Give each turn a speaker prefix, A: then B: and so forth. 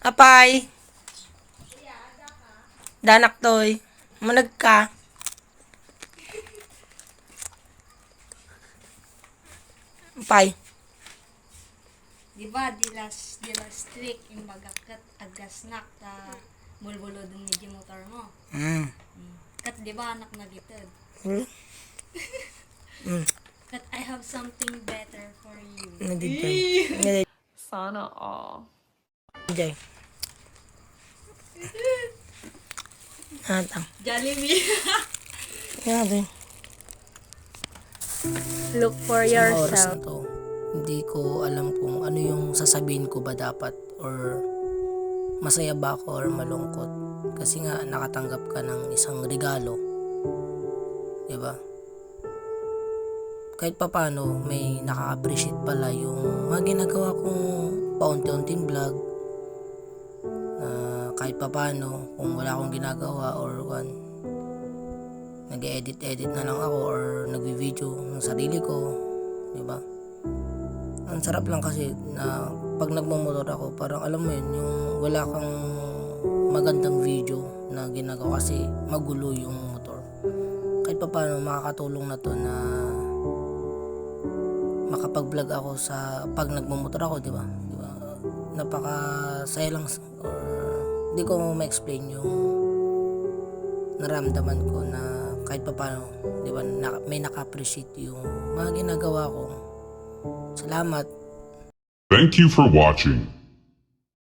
A: Apay. Danak toy. Manag ka. Apay.
B: Di ba, di last trick yung magakat agasnak ta bulbulo dun ni motor mo. Kat di ba anak na gitid? Kat I have something better for you.
A: Nadidjay.
C: Sana all.
A: Nadidjay. Atang.
B: Jollibee.
A: Yan.
B: Look for
A: Sa oras na to, hindi ko alam kung ano yung sasabihin ko ba dapat or masaya ba ako or malungkot. Kasi nga nakatanggap ka ng isang regalo. Diba? Kahit papano may naka-appreciate pala yung mga ginagawa kong paunti-unting vlog. Kahit papano kung wala akong ginagawa or nag-edit na lang ako or nagvi-video ng sarili ko, di ba? Ang sarap lang kasi na pag nagmumotor ako, parang alam mo yun, yung wala kang magandang video na ginagawa kasi magulo yung motor. Kahit pa paano makakatulong na to na makapag-vlog ako sa pag nagmumotor ako, di ba? Napaka-saya lang or hindi ko ma-explain yung naramdaman ko na kahit pa paano, di ba, may naka-appreciate yung mga ginagawa ko. Salamat.
D: Thank you for watching.